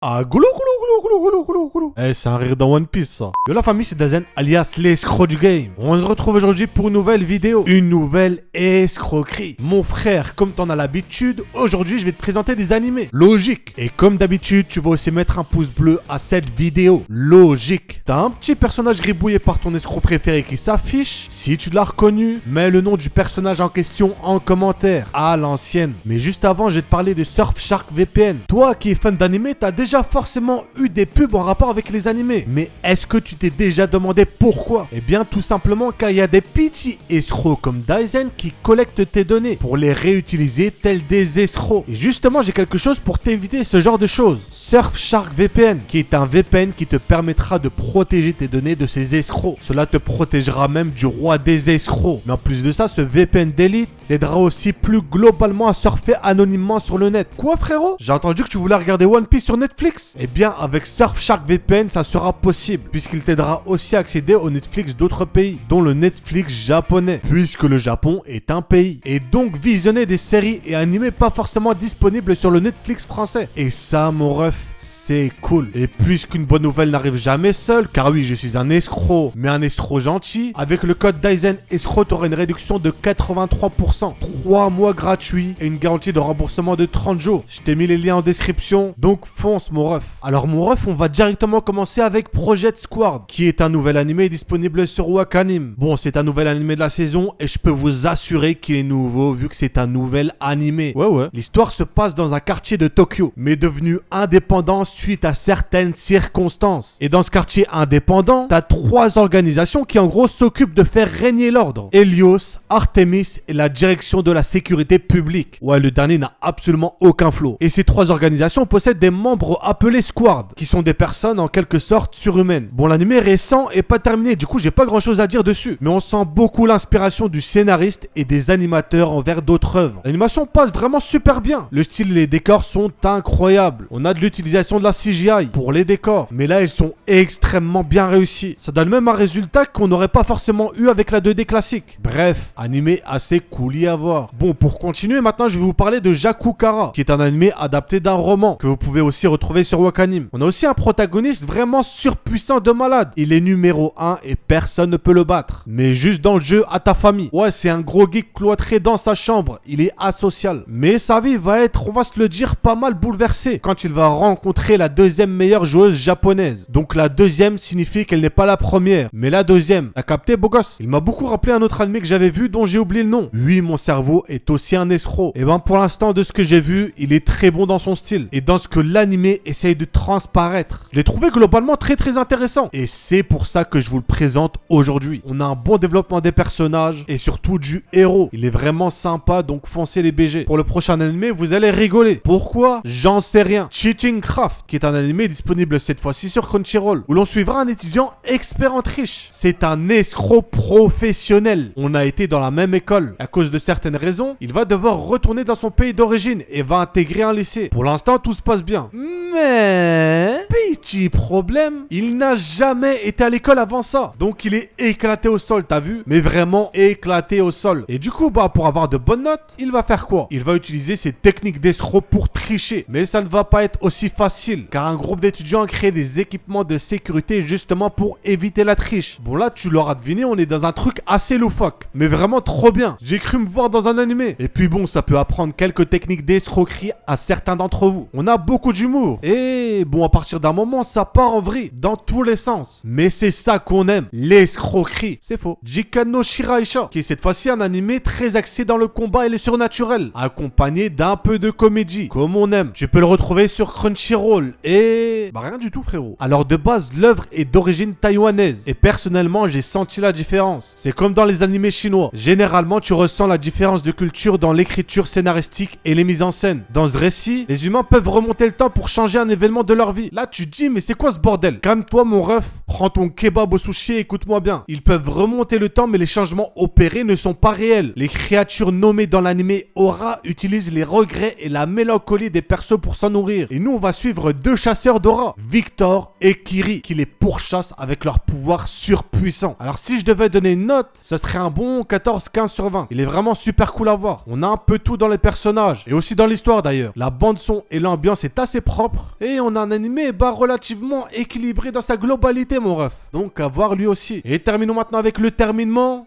Ah, goulou, goulou, goulou, goulou, goulou, goulou. Eh, c'est un rire dans One Piece, ça. Yo, la famille, c'est Dazen, alias l'escroc du game. On se retrouve aujourd'hui pour une nouvelle vidéo. Une nouvelle escroquerie. Mon frère, comme t'en as l'habitude, aujourd'hui, je vais te présenter des animés. Logique. Et comme d'habitude, tu vas aussi mettre un pouce bleu à cette vidéo. Logique. T'as un petit personnage gribouillé par ton escroc préféré qui s'affiche. Si tu l'as reconnu, mets le nom du personnage en question en commentaire. À l'ancienne. Mais juste avant, je vais te parler de Surfshark VPN. Toi qui es fan d'animé, t'as déjà forcément eu des pubs en rapport avec les animés. Mais est-ce que tu t'es déjà demandé pourquoi? Eh bien tout simplement car il y a des petits escrocs comme Dazen qui collectent tes données pour les réutiliser tels des escrocs. Et justement j'ai quelque chose pour t'éviter ce genre de choses. Surfshark VPN, qui est un VPN qui te permettra de protéger tes données de ces escrocs. Cela te protégera même du roi des escrocs. Mais en plus de ça, ce VPN d'élite t'aidera aussi plus globalement à surfer anonymement sur le net. Quoi frérot? J'ai entendu que tu voulais regarder One Piece sur Netflix. Eh bien avec Surfshark VPN ça sera possible puisqu'il t'aidera aussi à accéder au Netflix d'autres pays, dont le Netflix japonais, puisque le Japon est un pays. Et donc visionner des séries et animés pas forcément disponibles sur le Netflix français. Et ça mon ref, c'est cool. Et puisqu'une bonne nouvelle n'arrive jamais seule, car oui je suis un escroc, mais un escroc gentil, avec le code Dazen escroc tu auras une réduction de 83%, 3 mois gratuits et une garantie de remboursement de 30 jours. Je t'ai mis les liens en description, donc fonce mon ref. Alors mon ref, on va directement commencer avec Project Squad, qui est un nouvel animé disponible sur Wakanim. Bon, c'est un nouvel animé de la saison et je peux vous assurer qu'il est nouveau vu que c'est un nouvel animé. Ouais. L'histoire se passe dans un quartier de Tokyo, mais devenu indépendant suite à certaines circonstances. Et dans ce quartier indépendant, t'as 3 organisations qui en gros s'occupent de faire régner l'ordre. Helios, Artemis et la direction de la sécurité publique. Ouais, le dernier n'a absolument aucun flow. Et ces 3 organisations possèdent des membres appelés Squad, qui sont des personnes en quelque sorte surhumaines. Bon, l'anime est récent et pas terminé, du coup j'ai pas grand chose à dire dessus. Mais on sent beaucoup l'inspiration du scénariste et des animateurs envers d'autres œuvres. L'animation passe vraiment super bien. Le style et les décors sont incroyables. On a de l'utilisation de la CGI pour les décors, mais là ils sont extrêmement bien réussis. Ça donne même un résultat qu'on n'aurait pas forcément eu avec la 2D classique. Bref, animé assez cool à voir. Bon, pour continuer maintenant je vais vous parler de Jakukara, qui est un animé adapté d'un roman que vous pouvez aussi retrouver sur Wakanim. On a aussi un protagoniste vraiment surpuissant de malade. Il est numéro 1 et personne ne peut le battre. Mais juste dans le jeu à ta famille. Ouais, c'est un gros geek cloîtré dans sa chambre. Il est asocial. Mais sa vie va être, on va se le dire, pas mal bouleversée quand il va rencontrer la deuxième meilleure joueuse japonaise. Donc la deuxième signifie qu'elle n'est pas la première, mais la deuxième. T'as capté, beau gosse? Il m'a beaucoup rappelé un autre animé que j'avais vu dont j'ai oublié le nom. Oui, mon cerveau est aussi un escroc. Et ben pour l'instant, de ce que j'ai vu, il est très bon dans son style. Et dans ce que l'animé essaye de transparaître. Je l'ai trouvé globalement très intéressant. Et c'est pour ça que je vous le présente aujourd'hui. On a un bon développement des personnages et surtout du héros. Il est vraiment sympa, donc foncez les BG. Pour le prochain animé, vous allez rigoler. Pourquoi? J'en sais rien. Cheating Craft, qui est un animé disponible cette fois-ci sur Crunchyroll, où l'on suivra un étudiant expert en triche. C'est un escroc professionnel. On a été dans la même école. À cause de certaines raisons, il va devoir retourner dans son pays d'origine et va intégrer un lycée. Pour l'instant, tout se passe bien. Mais petit problème, il n'a jamais été à l'école avant ça. Donc il est éclaté au sol, t'as vu? Mais vraiment éclaté au sol. Et du coup, pour avoir de bonnes notes, il va faire quoi? Il va utiliser ses techniques d'escroc pour tricher. Mais ça ne va pas être aussi facile, car un groupe d'étudiants a créé des équipements de sécurité justement pour éviter la triche. Bon là, tu l'auras deviné, on est dans un truc assez loufoque. Mais vraiment trop bien. J'ai cru me voir dans un animé. Et puis bon, ça peut apprendre quelques techniques d'escroquerie à certains d'entre vous. On a beaucoup d'humour. Et bon, à partir d'un moment, ça part en vrille, dans tous les sens. Mais c'est ça qu'on aime, l'escroquerie. C'est faux. Jikano Shiraisha, qui est cette fois-ci un animé très axé dans le combat et le surnaturel, accompagné d'un peu de comédie, comme on aime. Tu peux le retrouver sur Crunchyroll. Et rien du tout frérot. Alors de base, l'œuvre est d'origine taïwanaise. Et personnellement, j'ai senti la différence. C'est comme dans les animés chinois. Généralement, tu ressens la différence de culture dans l'écriture scénaristique et les mises en scène. Dans ce récit, les humains peuvent remonter le temps pour changer un événement de leur vie. Là, tu te dis, mais c'est quoi ce bordel? Calme-toi mon ref, prends ton kebab au sushi et écoute-moi bien. Ils peuvent remonter le temps mais les changements opérés ne sont pas réels. Les créatures nommées dans l'anime Aura utilisent les regrets et la mélancolie des persos pour s'en nourrir. Et nous on va suivre deux chasseurs d'aura, Victor et Kiri, qui les pourchassent avec leur pouvoir surpuissant. Alors si je devais donner une note, ça serait un bon 14-15/20. Il est vraiment super cool à voir. On a un peu tout dans les personnages et aussi dans l'histoire d'ailleurs. La bande son et l'ambiance est assez propre et on a un animé relativement équilibré dans sa globalité mon ref. Donc à voir lui aussi. Et terminons maintenant avec le terminement.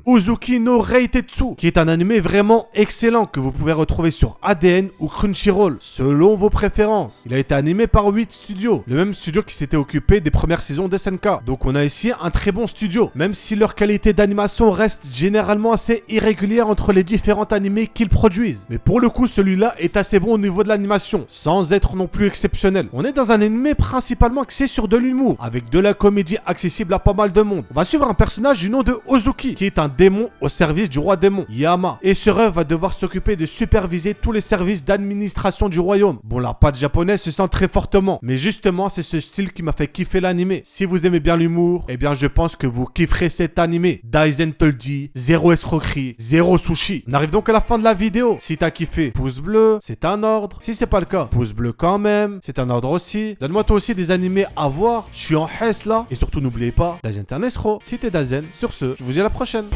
Uzuki no Reitetsu, qui est un animé vraiment excellent que vous pouvez retrouver sur ADN ou Crunchyroll, selon vos préférences. Il a été animé par 8 studios, le même studio qui s'était occupé des premières saisons d'SNK. Donc on a ici un très bon studio, même si leur qualité d'animation reste généralement assez irrégulière entre les différents animés qu'ils produisent. Mais pour le coup, celui-là est assez bon au niveau de l'animation, sans être non plus exceptionnel. On est dans un animé principalement axé sur de l'humour, avec de la comédie accessible à pas mal de monde. On va suivre un personnage du nom de Ozuki, qui est un démon au service du roi démon, Yama. Et ce rêve va devoir s'occuper de superviser tous les services d'administration du royaume. Bon, la patte japonaise se sent très fortement, mais justement, c'est ce style qui m'a fait kiffer l'animé. Si vous aimez bien l'humour, eh bien je pense que vous kifferez cet animé. Daizen Toldi, zéro escroquerie, zéro sushi. On arrive donc à la fin de la vidéo. Si t'as kiffé, pouce bleu, c'est un ordre. Si c'est pas le cas, pouce bleu quand même, c'est un ordre aussi. Donne-moi toi aussi des animés à voir. Je suis en Hess là. Et surtout n'oubliez pas, Dazen Ternesro, si t'es Dazen. Sur ce, je vous dis à la prochaine.